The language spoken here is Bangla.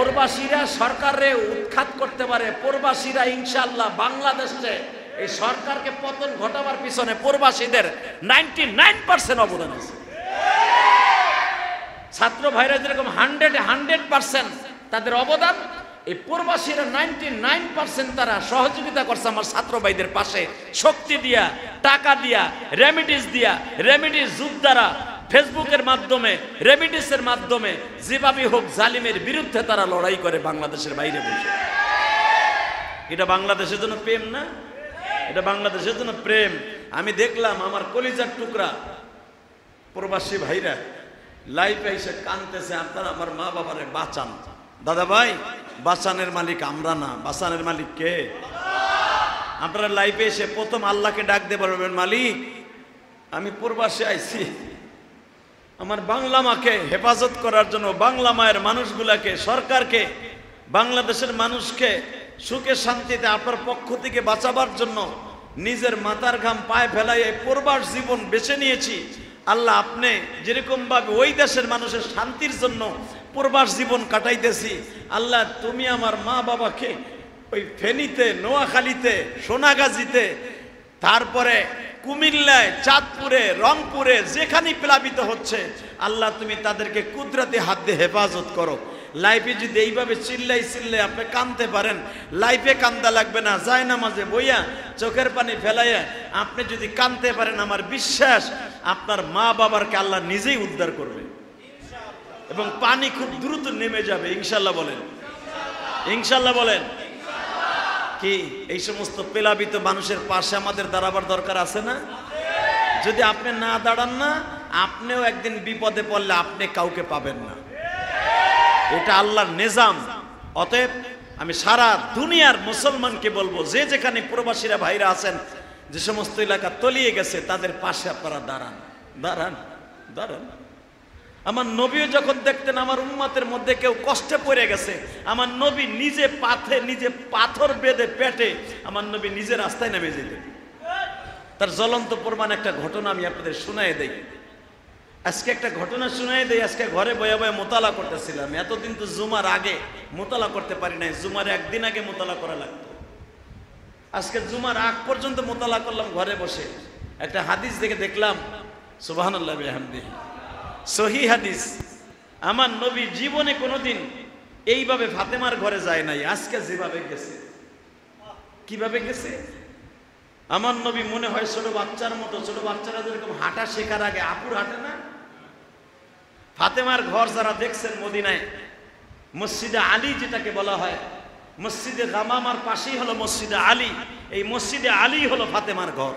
প্রবাসীরা সরকারে উৎখাত করতে পারে, প্রবাসীরা ইনশাআল্লাহ বাংলাদেশে এই সরকারকে পতন ঘটাবার পিছনে প্রবাসীদের 99% অবদান আছে। ছাত্র ভাইরা যেরকম 100% তাদের অবদান, এই প্রবাসীরা 99% তারা সহযোগিতা করছে আমার ছাত্র ভাইদের পাশে, শক্তি দিয়া, টাকা দিয়া, রেমিডিস দিয়া, রেমিডিস যোদ্ধারা ফেসবুকের মাধ্যমে, রেমিডিসের মাধ্যমে যেভাবে হোক জালিমের বিরুদ্ধে তারা লড়াই করে বাংলাদেশের বাইরে বসে। এটা বাংলাদেশের জন্য প্রেম না? এটা বাংলাদেশের জন্য প্রেম। আমি দেখলাম আমার কলিজার টুকরা প্রবাসী ভাইরা লাইভে এসে কাঁদতেছে, আপনারা আমার মা বাবারে বাঁচান। দাদা ভাই, বাঁচানের মালিক আমরা না, বাঁচানের মালিক কে? আপনারা লাইভে এসে প্রথম আল্লাহকে ডাক দিয়ে বলবেন, মালিক আমি প্রবাসে আইছি, আমার বাংলা মাকে হেফাজত করার জন্য, বাংলা মায়ের মানুষগুলাকে, সরকারকে, বাংলাদেশের মানুষকে সুখে শান্তিতে আপনার পক্ষ থেকে বাঁচাবার জন্য নিজের মাথার ঘাম পায়ে ফেলাই এই প্রবাস জীবন বেছে নিয়েছি। আল্লাহ, আপনি যেরকম ভাবে ওই দেশের মানুষের শান্তির জন্য প্রবাস জীবন কাটাইতেছি, আল্লাহ তুমি আমার মা বাবাকে ওই ফেনীতে, নোয়াখালীতে, সোনাগাজীতে, তারপরে কুমিল্লায়, চাঁদপুরে, রংপুরে যেখানে প্লাবিত হচ্ছে, আল্লাহ তুমি তাদেরকে কুদরতি হাত দিয়ে হেফাজত করো। লাইফে যদি এইভাবে চিল্লাই আপনি কাঁদতে পারেন, লাইফে কান্দা লাগবে না, যায় না মাঝে বইয়া চোখের পানি ফেলাইয়া আপনি যদি কাঁদতে পারেন, আমার বিশ্বাস আপনার মা বাবারকে আল্লাহ নিজেই উদ্ধার করবে এবং পানি খুব দ্রুত নেমে যাবে। ইনশাল্লাহ বলেন, ইনশাল্লাহ বলেন। কি এই সমস্ত প্লাবিত মানুষের পাশে আমাদের দাঁড়াবার দরকার আছে না? যদি আপনি না দাঁড়ান না, আপনিও একদিন বিপদে পড়লে আপনি কাউকে পাবেন না। এটা আল্লাহর নিজাম। অতএব আমি সারা দুনিয়ার মুসলমানকে বলবো, যে যেখানে প্রবাসীরা ভাইরা আছেন, যে সমস্ত এলাকা তলিয়ে গেছে, তাদের পাশে আপনারা দাঁড়ান, দাঁড়ান, দাঁড়ান। আমার নবীও যখন দেখতেন আমার উম্মতের মধ্যে কেউ কষ্টে পড়ে গেছে, আমার নবী নিজে পাথর বেঁধে পেটে আমার নবী নিজে রাস্তায় নেমে যেতেন। তার জ্বলন্ত প্রমাণ একটা ঘটনা আমি আপনাদের শোনায় দেই। আজকে একটা ঘটনা শোনায় দেই। আজকে ঘরে বয়ে বয়ে মোতালা করতেছিলাম। এতদিন তো জুমার আগে মোতালা করতে পারি নাই, জুমার একদিন আগে মোতালা করা লাগতো। আজকে জুমার আগ পর্যন্ত মোতালা করলাম ঘরে বসে। একটা হাদিস দেখে দেখলাম, সুবহানাল্লাহ বিহামদিহি, সহিহ হাদিস। আমার নবী জীবনে কোনোদিন এইভাবে ফাতেমার ঘরে যায় নাই, আজকে যেভাবে গেছে। কিভাবে গেছে? আমার নবী মনে হয় ছোট বাচ্চার মতো, ছোট বাচ্চারা যেরকম হাঁটা শেখার আগে আপুর হাঁটে না, ফাতেমার ঘর যারা দেখছেন মদিনায়, মসজিদে আলী যেটাকে বলা হয়, মসজিদে গামামার পাশেই হলো মসজিদে আলী, এই মসজিদে আলী হলো ফাতেমার ঘর।